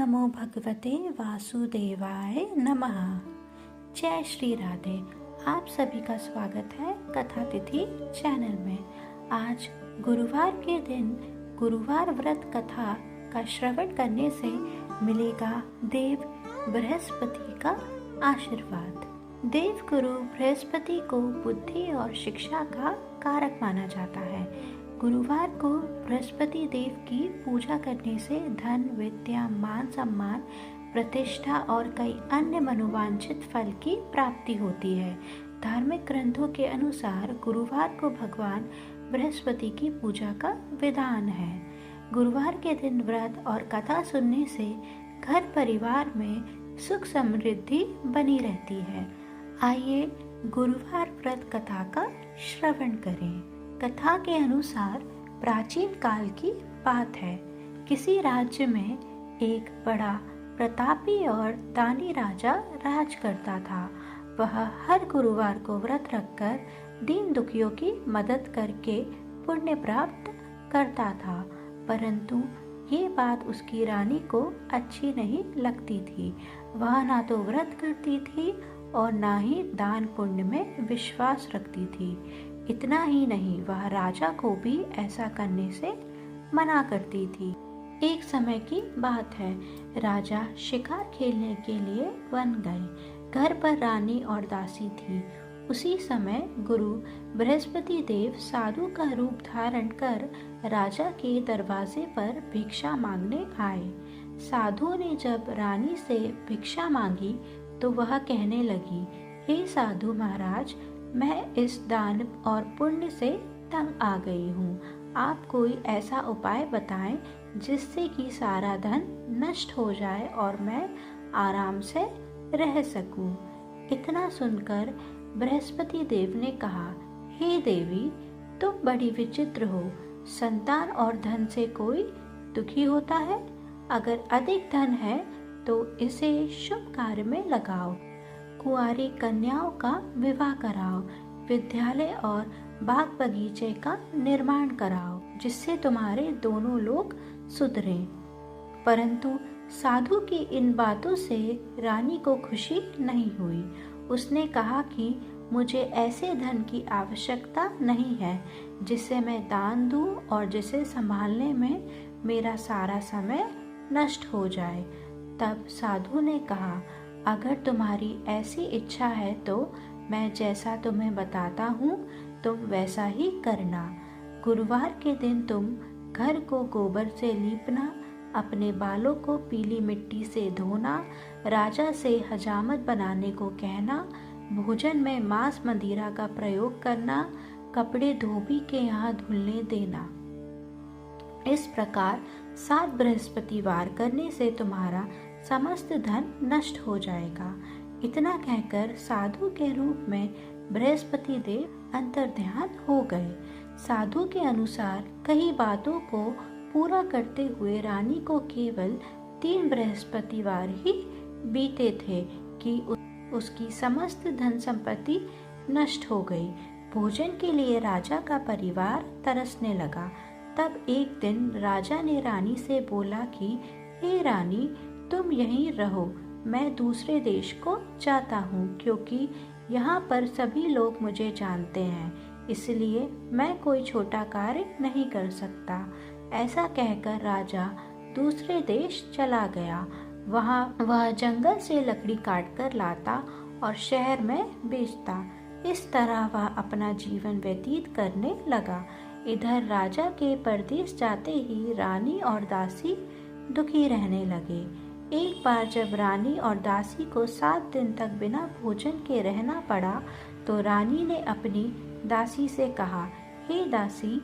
नमो भगवते वासुदेवाय नमः। जय श्री राधे। आप सभी का स्वागत है कथा तिथि चैनल में। आज गुरुवार के दिन गुरुवार व्रत कथा का श्रवण करने से मिलेगा देव बृहस्पति का आशीर्वाद। देव गुरु बृहस्पति को बुद्धि और शिक्षा का कारक माना जाता है। गुरुवार को बृहस्पति देव की पूजा करने से धन, विद्या, मान सम्मान, प्रतिष्ठा और कई अन्य मनोवांछित फल की प्राप्ति होती है। धार्मिक ग्रंथों के अनुसार गुरुवार को भगवान बृहस्पति की पूजा का विधान है। गुरुवार के दिन व्रत और कथा सुनने से घर परिवार में सुख समृद्धि बनी रहती है। आइए गुरुवार व्रत कथा का श्रवण करें। कथा के अनुसार प्राचीन काल की बात है। किसी राज्य में एक बड़ा प्रतापी और दानी राजा राज करता था। वह हर गुरुवार को व्रत रखकर दीन दुखियों की मदद करके पुण्य प्राप्त करता था, परंतु ये बात उसकी रानी को अच्छी नहीं लगती थी। वह ना तो व्रत करती थी और ना ही दान पुण्य में विश्वास रखती थी। इतना ही नहीं, वह राजा को भी ऐसा करने से मना करती थी। एक समय की बात है, राजा शिकार खेलने के लिए वन गए। घर पर रानी और दासी थी। उसी समय गुरु बृहस्पति देव साधु का रूप धारण कर राजा के दरवाजे पर भिक्षा मांगने आए। साधु ने जब रानी से भिक्षा मांगी तो वह कहने लगी, हे साधु महाराज, मैं इस दान और पुण्य से तंग आ गई हूँ। आप कोई ऐसा उपाय बताएं जिससे कि सारा धन नष्ट हो जाए और मैं आराम से रह सकूं। इतना सुनकर बृहस्पति देव ने कहा, हे देवी, तुम बड़ी विचित्र हो। संतान और धन से कोई दुखी होता है? अगर अधिक धन है तो इसे शुभ कार्य में लगाओ। कुंवारी कन्याओं का विवाह कराओ, विद्यालय और बाग बगीचे का निर्माण कराओ, जिससे तुम्हारे दोनों लोग सुधरें। परंतु साधु की इन बातों से रानी को खुशी नहीं हुई। उसने कहा कि मुझे ऐसे धन की आवश्यकता नहीं है जिसे मैं दान दूं और जिसे संभालने में मेरा सारा समय नष्ट हो जाए। तब साधु ने कहा, अगर तुम्हारी ऐसी इच्छा है तो मैं जैसा तुम्हें बताता हूँ तुम वैसा ही करना। गुरुवार के दिन तुम घर को गोबर से लीपना, अपने बालों को पीली मिट्टी से धोना, राजा से हजामत बनाने को कहना, भोजन में मांस मदिरा का प्रयोग करना, कपड़े धोबी के यहाँ धुलने देना। इस प्रकार 7 बृहस्पतिवार करने से तुम्हारा समस्त धन नष्ट हो जाएगा। इतना कहकर साधु के रूप में बृहस्पति देव अंतर्ध्यान हो गए। साधु के अनुसार कई बातों को पूरा करते हुए रानी को केवल 3 बृहस्पतिवार ही बीते थे कि उसकी समस्त धन संपत्ति नष्ट हो गई। भोजन के लिए राजा का परिवार तरसने लगा। तब एक दिन राजा ने रानी से बोला कि हे रानी, तुम यहीं रहो, मैं दूसरे देश को जाता हूँ, क्योंकि यहाँ पर सभी लोग मुझे जानते हैं, इसलिए मैं कोई छोटा कार्य नहीं कर सकता। ऐसा कहकर राजा दूसरे देश चला गया। वहाँ वह जंगल से लकड़ी काट कर लाता और शहर में बेचता। इस तरह वह अपना जीवन व्यतीत करने लगा। इधर राजा के परदेश जाते ही रानी और दासी दुखी रहने लगे। एक बार जब रानी और दासी को 7 दिन तक बिना भोजन के रहना पड़ा तो रानी ने अपनी दासी से कहा, हे दासी,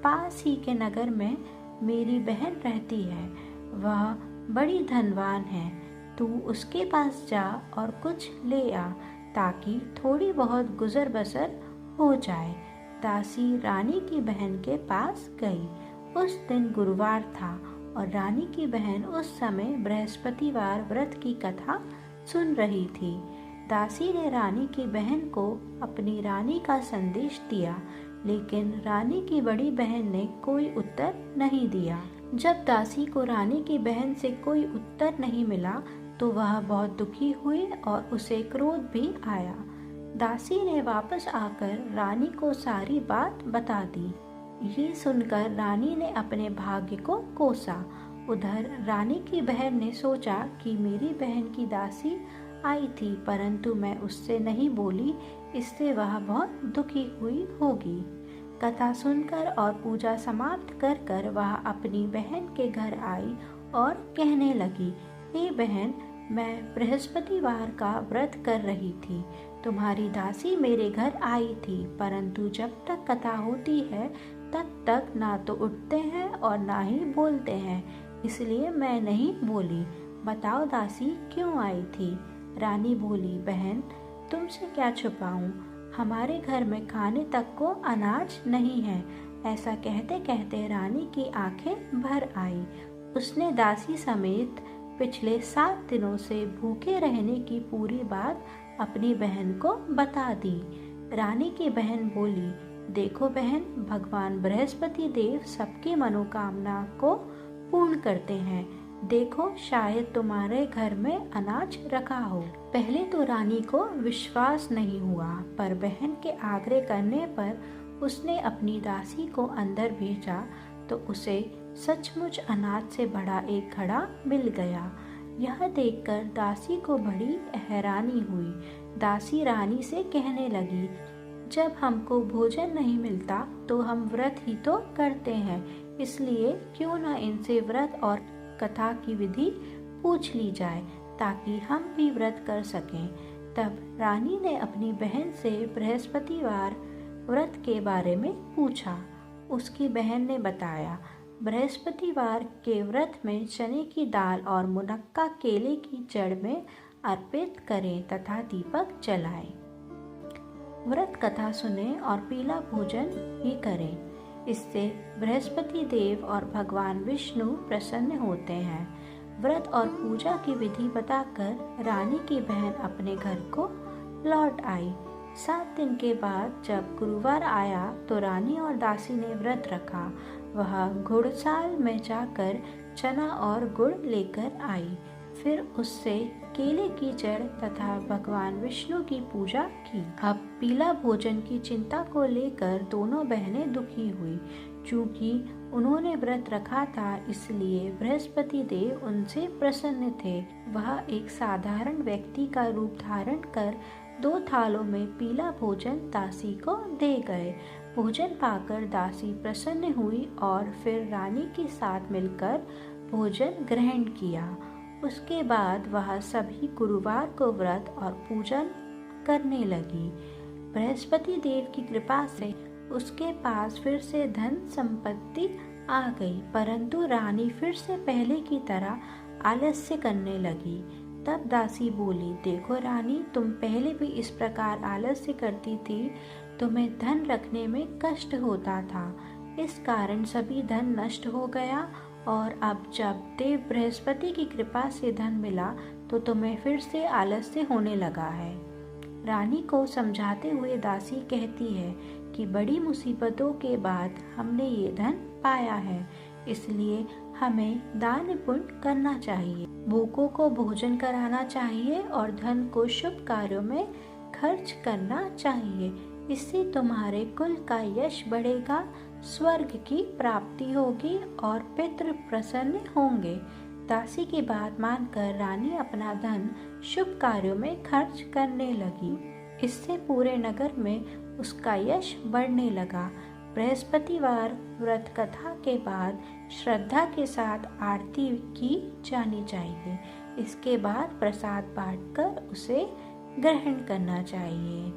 पास ही के नगर में मेरी बहन रहती है। वह बड़ी धनवान है। तू उसके पास जा और कुछ ले आ ताकि थोड़ी बहुत गुजर बसर हो जाए। दासी रानी की बहन के पास गई। उस दिन गुरुवार था और रानी की बहन उस समय बृहस्पतिवार व्रत की कथा सुन रही थी। दासी ने रानी की बहन को अपनी रानी का संदेश दिया, लेकिन रानी की बड़ी बहन ने कोई उत्तर नहीं दिया। जब दासी को रानी की बहन से कोई उत्तर नहीं मिला तो वह बहुत दुखी हुई और उसे क्रोध भी आया। दासी ने वापस आकर रानी को सारी बात बता दी। ये सुनकर रानी ने अपने भाग्य को कोसा। उधर रानी की बहन ने सोचा कि मेरी बहन की दासी आई थी, परंतु मैं उससे नहीं बोली, इससे वह बहुत दुखी हुई होगी। कथा सुनकर और पूजा समाप्त कर कर वह अपनी बहन के घर आई और कहने लगी, हे बहन, मैं बृहस्पतिवार का व्रत कर रही थी। तुम्हारी दासी मेरे घर आई थी, परंतु जब तक कथा होती है तब तक ना तो उठते हैं और ना ही बोलते हैं, इसलिए मैं नहीं बोली। बताओ दासी क्यों आई थी? रानी बोली, बहन, तुमसे क्या छुपाऊं, हमारे घर में खाने तक को अनाज नहीं है। ऐसा कहते कहते रानी की आंखें भर आई। उसने दासी समेत पिछले 7 दिनों से भूखे रहने की पूरी बात अपनी बहन को बता दी। रानी की बहन बोली, देखो बहन, भगवान बृहस्पति देव सबकी मनोकामना को पूर्ण करते हैं। देखो, शायद तुम्हारे घर में अनाज रखा हो। पहले तो रानी को विश्वास नहीं हुआ, पर बहन के आग्रह करने पर उसने अपनी दासी को अंदर भेजा तो उसे सचमुच अनाज से भरा एक घड़ा मिल गया। यह देखकर दासी को बड़ी हैरानी हुई। दासी रानी से कहने लगी, जब हमको भोजन नहीं मिलता तो हम व्रत ही तो करते हैं, इसलिए क्यों न इनसे व्रत और कथा की विधि पूछ ली जाए ताकि हम भी व्रत कर सकें। तब रानी ने अपनी बहन से बृहस्पतिवार व्रत के बारे में पूछा। उसकी बहन ने बताया, बृहस्पतिवार के व्रत में चने की दाल और मुनक्का केले की जड़ में अर्पित करें तथा दीपक जलाएं। व्रत कथा सुने और पीला भोजन भी करें, इससे बृहस्पति देव और भगवान विष्णु प्रसन्न होते हैं। व्रत और पूजा की विधि बताकर रानी की बहन अपने घर को लौट आई। 7 दिन के बाद जब गुरुवार आया तो रानी और दासी ने व्रत रखा। वह घुड़साल में जाकर चना और गुड़ लेकर आई। फिर उससे केले की जड़ तथा भगवान विष्णु की पूजा की। अब पीला भोजन की चिंता को लेकर दोनों बहनें दुखी हुई। चूंकि उन्होंने व्रत रखा था, इसलिए बृहस्पति देव उनसे प्रसन्न थे। वह एक साधारण व्यक्ति का रूप धारण कर 2 थालों में पीला भोजन दासी को दे गए। भोजन पाकर दासी प्रसन्न हुई और फिर रानी के साथ मिलकर भोजन ग्रहण किया। उसके बाद वह सभी गुरुवार को व्रत और पूजन करने लगी। बृहस्पति देव की कृपा से उसके पास फिर से धन संपत्ति आ गई, परंतु रानी फिर से पहले की तरह आलस्य करने लगी। तब दासी बोली, देखो रानी, तुम पहले भी इस प्रकार आलस्य करती थी, तुम्हें धन रखने में कष्ट होता था, इस कारण सभी धन नष्ट हो गया और अब जब देव बृहस्पति की कृपा से धन मिला तो तुम्हें फिर से आलस्य होने लगा है। रानी को समझाते हुए दासी कहती है कि बड़ी मुसीबतों के बाद हमने ये धन पाया है, इसलिए हमें दान पुण्य करना चाहिए, भूखों को भोजन कराना चाहिए और धन को शुभ कार्यों में खर्च करना चाहिए। इससे तुम्हारे कुल का यश बढ़ेगा, स्वर्ग की प्राप्ति होगी और पितृ प्रसन्न होंगे। दासी की बात मानकर रानी अपना धन शुभ कार्यों में खर्च करने लगी। इससे पूरे नगर में उसका यश बढ़ने लगा। बृहस्पतिवार व्रत कथा के बाद श्रद्धा के साथ आरती की जानी चाहिए। इसके बाद प्रसाद बांटकर उसे ग्रहण करना चाहिए।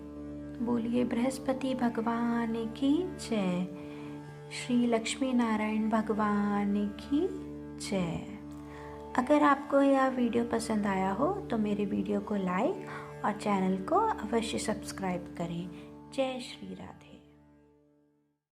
बोलिए बृहस्पति भगवान की जय। श्री लक्ष्मी नारायण भगवान की जय। अगर आपको यह वीडियो पसंद आया हो तो मेरे वीडियो को लाइक और चैनल को अवश्य सब्सक्राइब करें। जय श्री राधे।